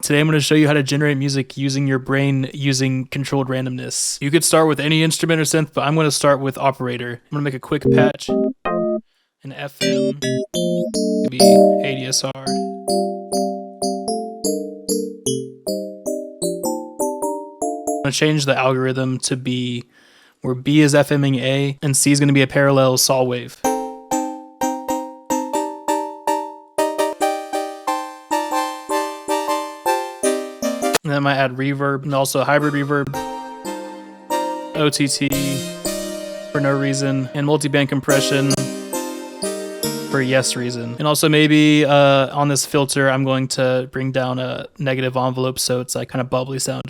Today I'm going to show you how to generate music using your brain using controlled randomness. You could start with any instrument or synth, but I'm going to start with operator. I'm going to make a quick patch, an FM, maybe ADSR. I'm going to change the algorithm to B, where B is FMing A and C is going to be a parallel saw wave. And then I might add reverb and also hybrid reverb, OTT for no reason, and multiband compression for yes reason. And also maybe on this filter, I'm going to bring down a negative envelope so it's like kind of bubbly sound.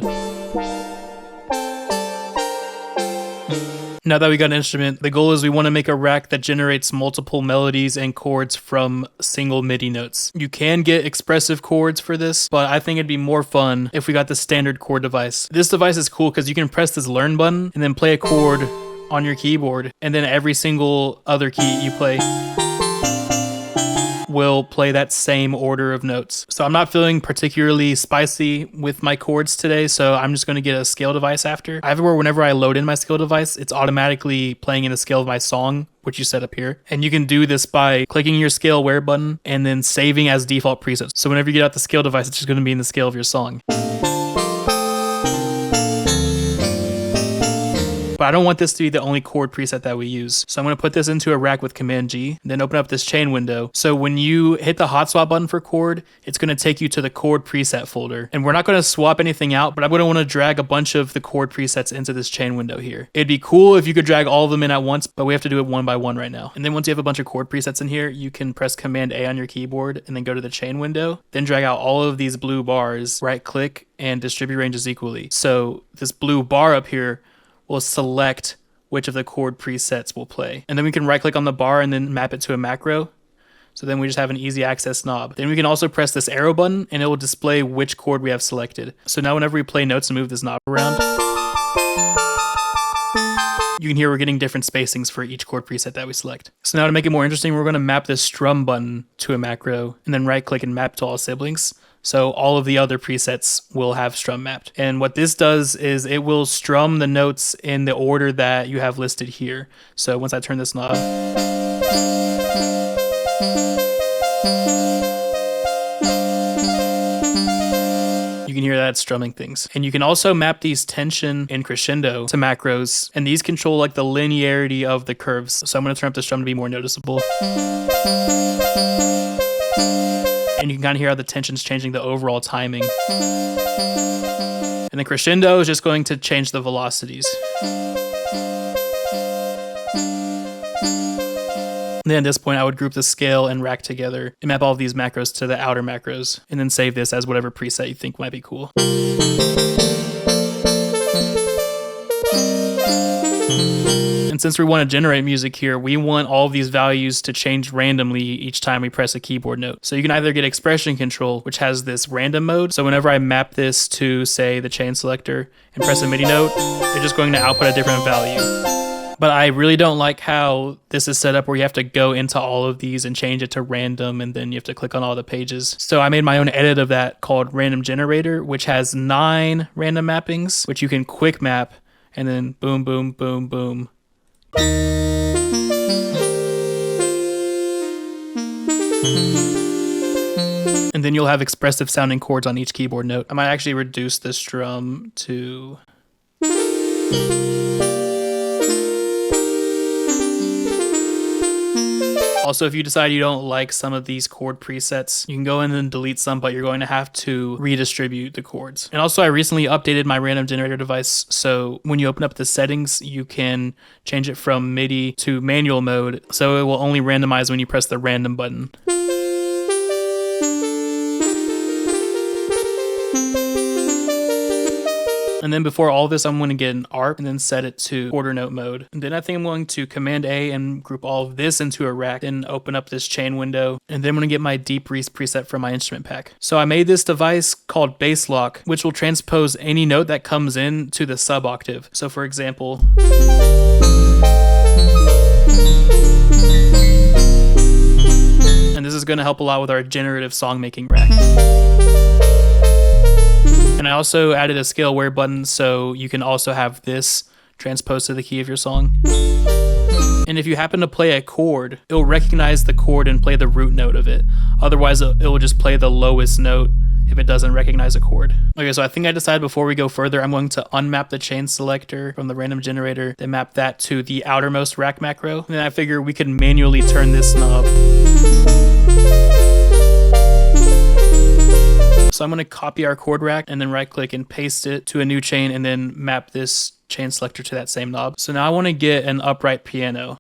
Now that we got an instrument, the goal is we want to make a rack that generates multiple melodies and chords from single MIDI notes. You can get expressive chords for this, but I think it'd be more fun if we got the standard chord device. This device is cool because you can press this learn button and then play a chord on your keyboard, and then every single other key you play will play that same order of notes. So I'm not feeling particularly spicy with my chords today, so I'm just going to get a scale device after. Everywhere, whenever I load in my scale device, it's automatically playing in the scale of my song, which you set up here. And you can do this by clicking your scale aware button and then saving as default presets. So whenever you get out the scale device, it's just going to be in the scale of your song. But I don't want this to be the only chord preset that we use. So I'm going to put this into a rack with Command G, and then open up this chain window. So when you hit the hot swap button for chord, it's going to take you to the chord preset folder. And we're not going to swap anything out, but I'm going to want to drag a bunch of the chord presets into this chain window here. It'd be cool if you could drag all of them in at once, but we have to do it one by one right now. And then once you have a bunch of chord presets in here, you can press Command A on your keyboard and then go to the chain window, then drag out all of these blue bars, right click, and distribute ranges equally. So this blue bar up here will select which of the chord presets will play. And then we can right click on the bar and then map it to a macro. So then we just have an easy access knob. Then we can also press this arrow button and it will display which chord we have selected. So now whenever we play notes and move this knob around, you can hear we're getting different spacings for each chord preset that we select. So now to make it more interesting, we're going to map this strum button to a macro and then right click and map to all siblings. So all of the other presets will have strum mapped. And what this does is it will strum the notes in the order that you have listed here. So once I turn this knob, you can hear that it's strumming things. And you can also map these tension and crescendo to macros, and these control like the linearity of the curves. So I'm going to turn up the strum to be more noticeable. And you can kind of hear how the tension's changing the overall timing. And the crescendo is just going to change the velocities. And then at this point, I would group the scale and rack together and map all of these macros to the outer macros, and then save this as whatever preset you think might be cool. And since we want to generate music here, we want all of these values to change randomly each time we press a keyboard note. So you can either get expression control, which has this random mode. So whenever I map this to, say, the chain selector and press a MIDI note, it's just going to output a different value. But I really don't like how this is set up where you have to go into all of these and change it to random, and then you have to click on all the pages. So I made my own edit of that called Random Generator, which has 9 random mappings, which you can quick map, and then boom, boom, boom, boom. And then you'll have expressive sounding chords on each keyboard note. I might actually reduce the strum to... Also, if you decide you don't like some of these chord presets, you can go in and delete some, but you're going to have to redistribute the chords. And also, I recently updated my random generator device, so when you open up the settings, you can change it from MIDI to manual mode, so it will only randomize when you press the random button. And then before all this, I'm going to get an ARP and then set it to quarter note mode. And then I think I'm going to Command A and group all of this into a rack, then open up this chain window. And then I'm going to get my deep Reese preset from my instrument pack. So I made this device called Bass Lock, which will transpose any note that comes in to the sub octave. So for example, and this is going to help a lot with our generative song making rack. also added a scale aware button so you can also have this transposed to the key of your song. And if you happen to play a chord, it'll recognize the chord and play the root note of it. Otherwise, it will just play the lowest note if it doesn't recognize a chord. Okay, so I think I decided before we go further, I'm going to unmap the chain selector from the random generator, then map that to the outermost rack macro. And then I figure we can manually turn this knob. So I'm going to copy our chord rack and then right click and paste it to a new chain and then map this chain selector to that same knob. So now I want to get an upright piano.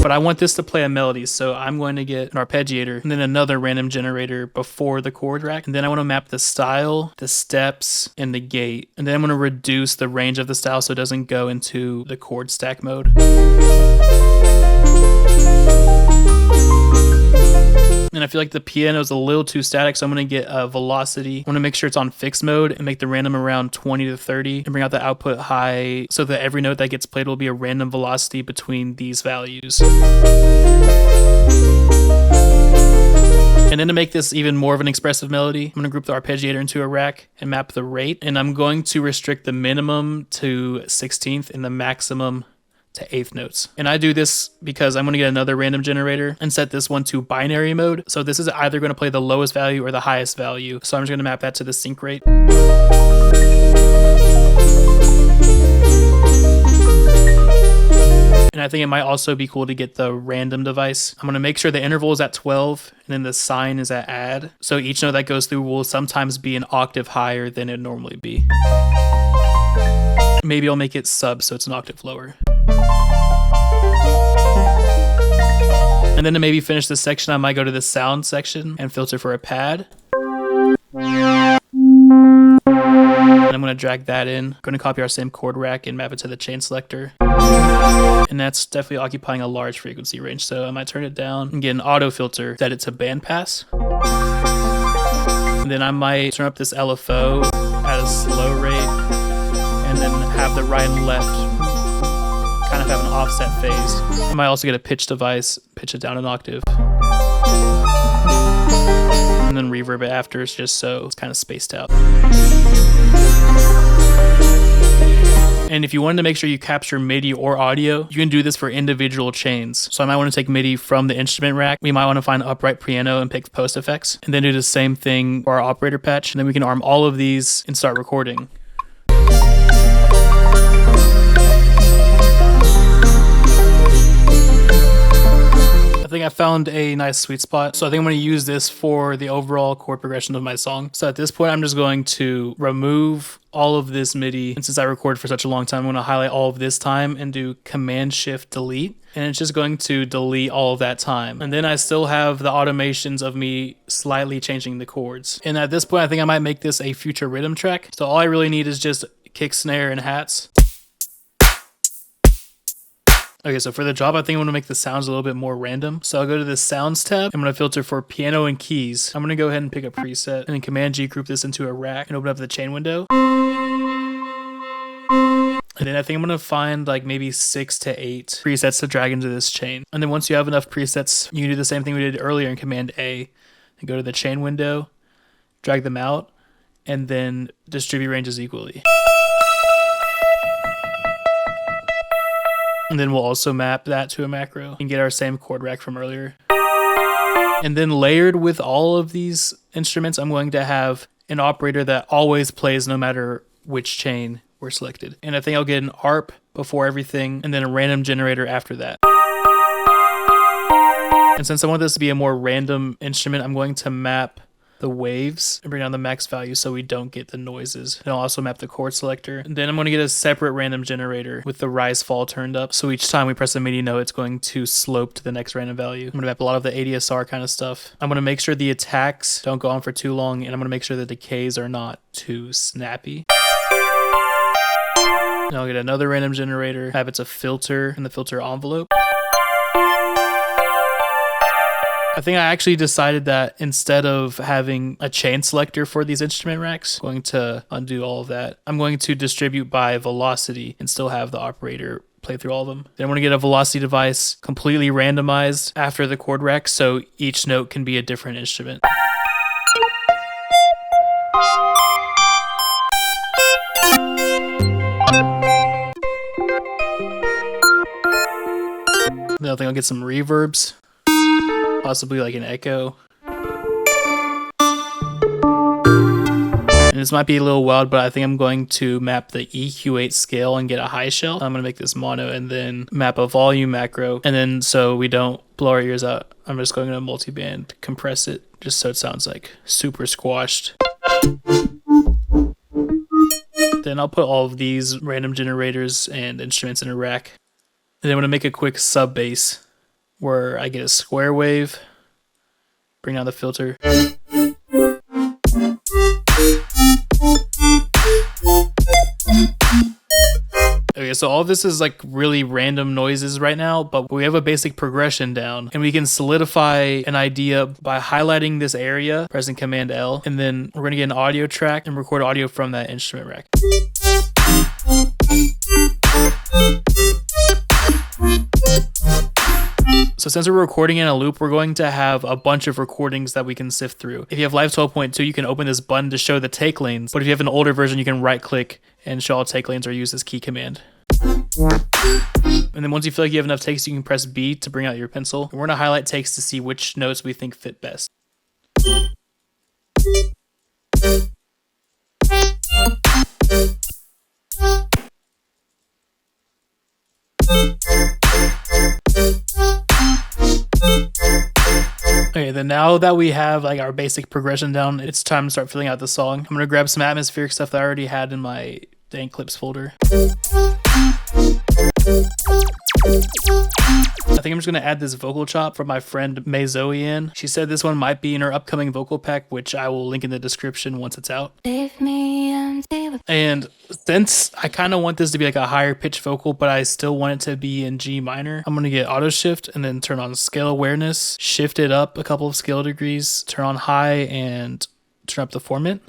But I want this to play a melody, so I'm going to get an arpeggiator and then another random generator before the chord rack. And then I want to map the style, the steps, and the gate. And then I'm going to reduce the range of the style so it doesn't go into the chord stack mode. And I feel like the piano is a little too static, so I'm going to get a velocity. I want to make sure it's on fixed mode and make the random around 20 to 30 and bring out the output high so that every note that gets played will be a random velocity between these values. And then to make this even more of an expressive melody, I'm going to group the arpeggiator into a rack and map the rate. And I'm going to restrict the minimum to 16th and the maximum to 8th notes. And I do this because I'm going to get another random generator and set this one to binary mode. So this is either going to play the lowest value or the highest value. So I'm just going to map that to the sync rate. And I think it might also be cool to get the random device. I'm going to make sure the interval is at 12 and then the sign is at add. So each note that goes through will sometimes be an octave higher than it'd normally be. Maybe I'll make it sub so it's an octave lower. And then to maybe finish this section, I might go to the sound section and filter for a pad. And I'm going to drag that in. I'm going to copy our same chord rack and map it to the chain selector. And that's definitely occupying a large frequency range. So I might turn it down and get an auto filter, set it to bandpass. And then I might turn up this LFO at a slow rate and then have the right and left kind of have an offset phase. I might also get a pitch device, pitch it down an octave. And then reverb it after, just so it's kind of spaced out. And if you wanted to make sure you capture MIDI or audio, you can do this for individual chains. So I might want to take MIDI from the instrument rack. We might want to find upright piano and pick post effects, and then do the same thing for our operator patch. And then we can arm all of these and start recording. I think I found a nice sweet spot. So I think I'm going to use this for the overall chord progression of my song. So at this point, I'm just going to remove all of this MIDI. And since I recorded for such a long time, I'm going to highlight all of this time and do Command-Shift-Delete. And it's just going to delete all of that time. And then I still have the automations of me slightly changing the chords. And at this point, I think I might make this a future rhythm track. So all I really need is just kick, snare, and hats. Okay, so for the drop, I think I want to make the sounds a little bit more random. So I'll go to the sounds tab. I'm going to filter for piano and keys. I'm going to go ahead and pick a preset and then Command G group this into a rack and open up the chain window. And then I think I'm going to find like maybe 6 to 8 presets to drag into this chain. And then once you have enough presets, you can do the same thing we did earlier in Command A and go to the chain window, drag them out, and then distribute ranges equally. And then we'll also map that to a macro and get our same chord rack from earlier. And then layered with all of these instruments, I'm going to have an operator that always plays no matter which chain we're selected. And I think I'll get an ARP before everything and then a random generator after that. And since I want this to be a more random instrument, I'm going to map the waves and bring down the max value so we don't get the noises. And I'll also map the chord selector. And then I'm going to get a separate random generator with the rise fall turned up. So each time we press a MIDI note, it's going to slope to the next random value. I'm going to map a lot of the ADSR kind of stuff. I'm going to make sure the attacks don't go on for too long, and I'm going to make sure the decays are not too snappy. And I'll get another random generator, have it a filter in the filter envelope. I think I actually decided that instead of having a chain selector for these instrument racks, I'm going to undo all of that. I'm going to distribute by velocity and still have the operator play through all of them. Then I'm going to get a velocity device completely randomized after the chord rack so each note can be a different instrument. I'll get some reverbs, possibly like an echo. And this might be a little wild, but I think I'm going to map the EQ8 scale and get a high shell. I'm going to make this mono and then map a volume macro. And then so we don't blow our ears out, I'm just going to multiband compress it just so it sounds like super squashed. Then I'll put all of these random generators and instruments in a rack. And then I'm going to make a quick sub bass where I get a square wave, bring down the filter. Okay, so all of this is like really random noises right now, but we have a basic progression down and we can solidify an idea by highlighting this area, pressing Command L, and then we're gonna get an audio track and record audio from that instrument rack. So since we're recording in a loop, we're going to have a bunch of recordings that we can sift through. If you have Live 12.2, you can open this button to show the take lanes. But if you have an older version, you can right click and show all take lanes or use this key command. And then once you feel like you have enough takes, you can press B to bring out your pencil. And we're gonna highlight takes to see which notes we think fit best. Okay, then now that we have like our basic progression down, it's time to start filling out the song. I'm gonna grab some atmospheric stuff that I already had in my dang clips folder. I think I'm just gonna add this vocal chop from my friend May Zoe in. She said this one might be in her upcoming vocal pack, which I will link in the description once it's out. And since I kind of want this to be like a higher pitch vocal, but I still want it to be in G minor, I'm gonna get auto shift and then turn on scale awareness, shift it up a couple of scale degrees, turn on high and turn up the formant.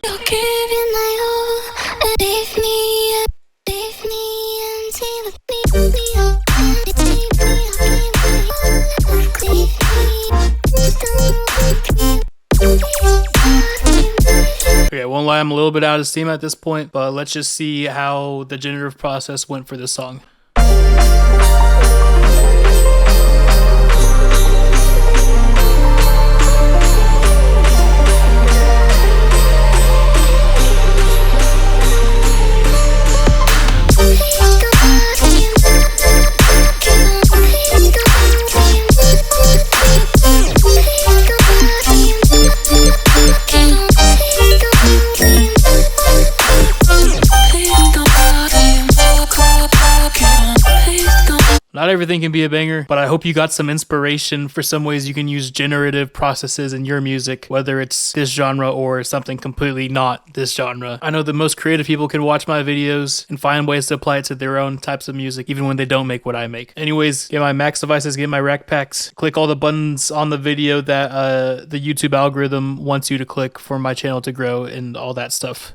Okay, I won't lie, I'm a little bit out of steam at this point, but let's just see how the generative process went for this song. Not everything can be a banger, but I hope you got some inspiration for some ways you can use generative processes in your music, whether it's this genre or something completely not this genre. I know that most creative people can watch my videos and find ways to apply it to their own types of music, even when they don't make what I make. Anyways, get my Max devices, get my rack packs, click all the buttons on the video that the YouTube algorithm wants you to click for my channel to grow and all that stuff.